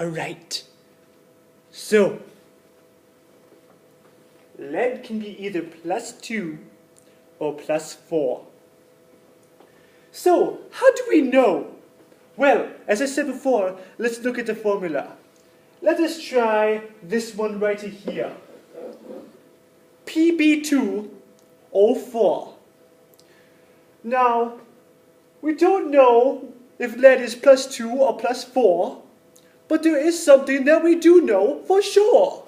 Alright. So, lead can be either +2 or +4. So, how do we know? Well, as I said before, let's look at the formula. Let us try this one right here. Pb2O4. Now, we don't know if lead is +2 or +4, but there is something that we do know for sure.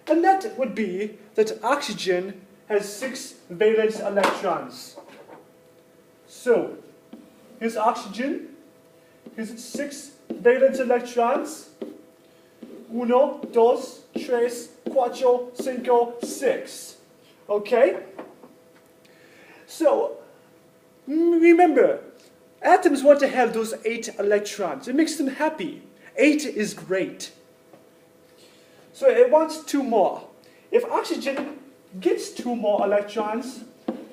And that would be that oxygen has 6 valence electrons. So, here's oxygen. Here's its 6 valence electrons. 1, 2, 3, 4, 5, 6. Okay? So, remember, atoms want to have those 8 electrons. It makes them happy. 8 is great. So it wants 2 more. If oxygen gets 2 more electrons,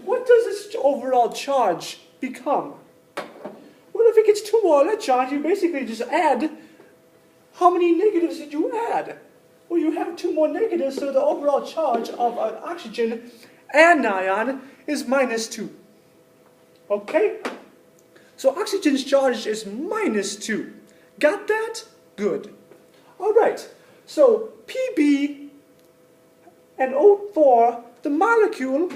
what does its overall charge become? Well, if it gets 2 more electrons, you basically just add. How many negatives did you add? Well, you have 2 more negatives, so the overall charge of an oxygen anion is -2. Okay? So oxygen's charge is -2. Got that? Good. All right. So Pb and O4, the molecule,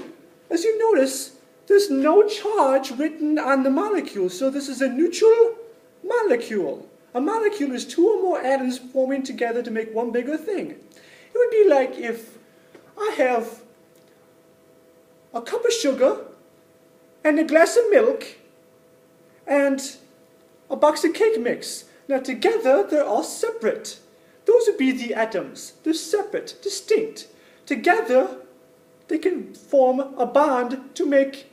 as you notice, there's no charge written on the molecule. So this is a neutral molecule. A molecule is 2 or more atoms forming together to make one bigger thing. It would be like if I have a cup of sugar and a glass of milk and a box of cake mix. Now together they're all separate. Those would be the atoms. They're separate, distinct. Together they can form a bond to make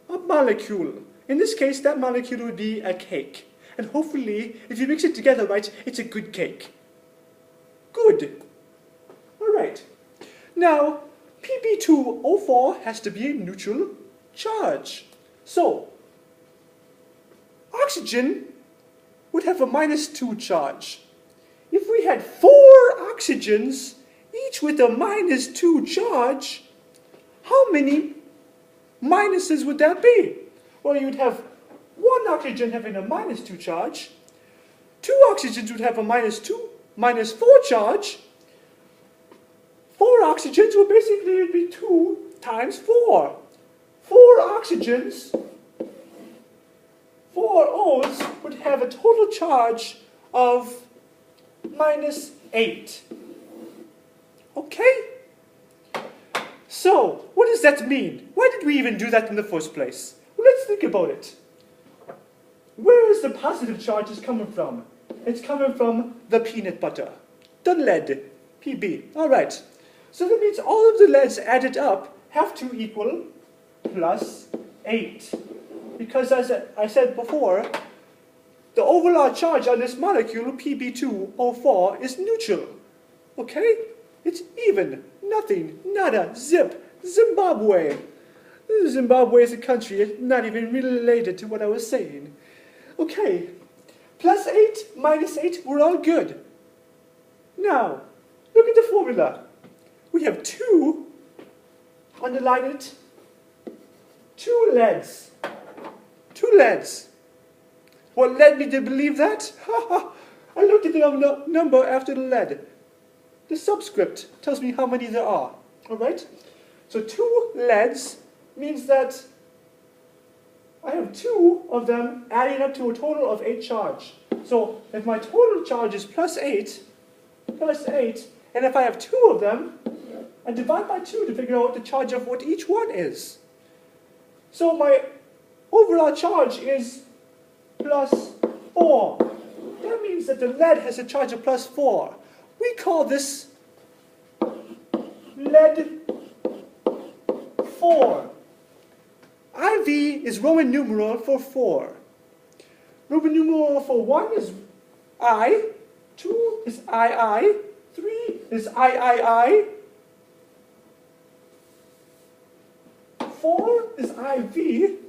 a molecule. In this case, that molecule would be a cake. And hopefully, if you mix it together right, it's a good cake. Good. All right. Now, Pb2O4 has to be a neutral charge. So, oxygen would have a -2 charge. If we had 4 oxygens, each with a -2 charge, how many minuses would that be? Well, you'd have 1 oxygen having a -2 charge, 2 oxygens would have a -4 charge. 4 oxygens would basically be 2 times 4. 4 oxygens, 4 O's would have a total charge of -8. Okay? So, what does that mean? Why did we even do that in the first place? Well, let's think about it. Where is the positive charges coming from? It's coming from the peanut butter. The lead, Pb. All right. So that means all of the leads added up have to equal +8. Because as I said before, the overall charge on this molecule, Pb2O4, is neutral. Okay? It's even. Nothing. Nada. Zip. Zimbabwe. Zimbabwe is a country. It's not even related to what I was saying. Okay. +8, -8, we're all good. Now, look at the formula. We have 2, underline it, 2 leads. 2 leads. What led me to believe that? I looked at the number after the lead. The subscript tells me how many there are. All right? So 2 leads means that I have 2 of them adding up to a total of 8 charge. So if my total charge is +8, and if I have 2 of them, I divide by 2 to figure out the charge of what each one is. So my overall charge is +4. That means that the lead has a charge of +4. We call this lead 4. IV is Roman numeral for 4. Roman numeral for 1 is I, 2 is II, 3 is III, 4 is IV,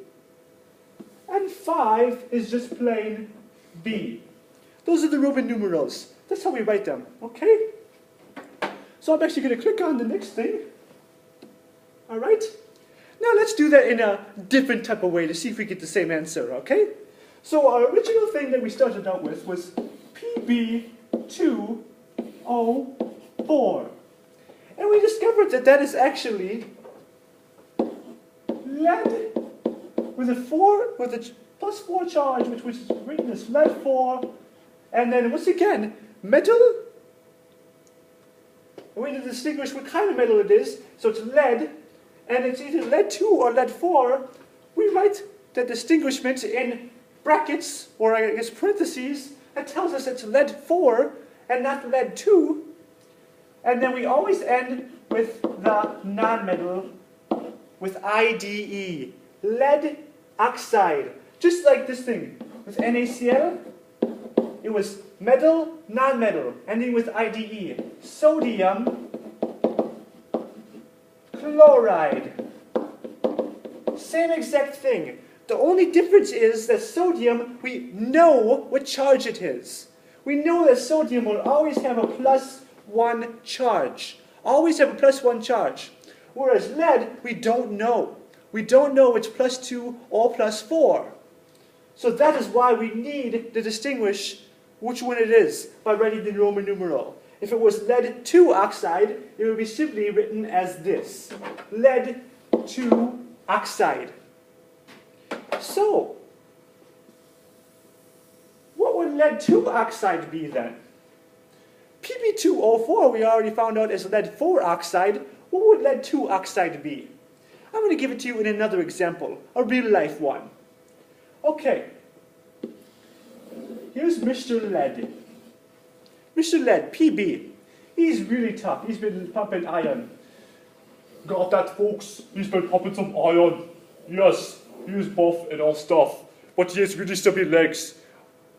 and 5 is just plain B. Those are the Roman numerals. That's how we write them, okay? So I'm actually going to click on the next thing. All right? Now let's do that in a different type of way to see if we get the same answer, okay? So our original thing that we started out with was PB2O4. And we discovered that that is actually lead with a +4 charge, which was written as lead 4. And then once again, metal. And we need to distinguish what kind of metal it is. So it's lead, and it's either lead 2 or lead 4. We write the distinguishment in brackets, or I guess parentheses, that tells us it's lead 4 and not lead 2. And then we always end with the nonmetal with IDE, lead oxide. Just like this thing with NaCl, it was metal, nonmetal, ending with IDE, sodium chloride. Same exact thing. The only difference is that sodium, we know what charge it is. We know that sodium will always have a +1 charge. Always have a +1 charge. Whereas lead, we don't know. We don't know it's +2 or +4. So that is why we need to distinguish which one it is by writing the Roman numeral. If it was lead 2 oxide, it would be simply written as this. Lead 2 oxide. So, what would lead 2 oxide be then? Pb2O4 we already found out is lead 4 oxide. What would lead 2 oxide be? I'm going to give it to you in another example, a real life one. Okay, here's Mr. Lead. Mr. Lead, PB. He's really tough. He's been pumping iron. Got that, folks? He's been pumping some iron. Yes, he is buff and all stuff, but he has really stubby legs.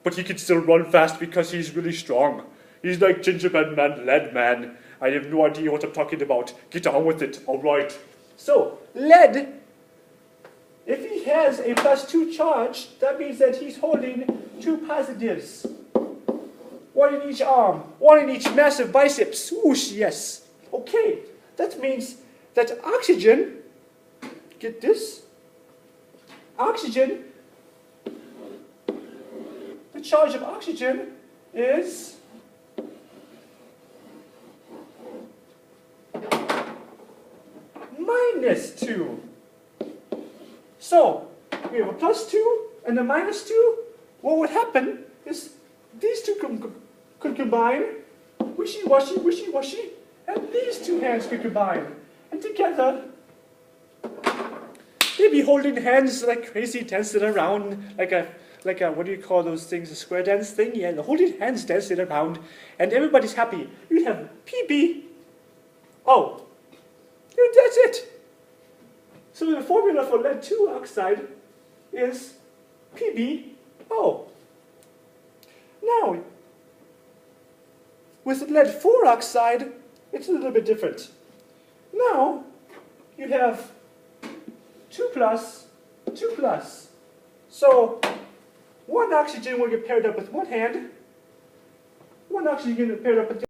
But he can still run fast because he's really strong. He's like Gingerbread Man, Lead Man. I have no idea what I'm talking about. Get on with it, alright. So, lead, if he has a +2 charge, that means that he's holding 2 positives. 1 in each arm, 1 in each massive biceps. Whoosh, yes. Okay, that means that oxygen, get this, oxygen, the charge of oxygen is -2. So, we have a +2 and a -2. What would happen is these two could combine, wishy-washy, wishy-washy, and these two hands could combine. And together, they'd be holding hands like crazy, dancing around like a, what do you call those things, a square dance thing? Yeah, they're holding hands, dancing around, and everybody's happy. You'd have PB. Oh, and that's it. So the formula for lead 2 oxide is PbO. Now, with lead 4 oxide, it's a little bit different. Now, you have 2 plus, 2 plus. So, one oxygen will get paired up with one hand, one oxygen will get paired up with the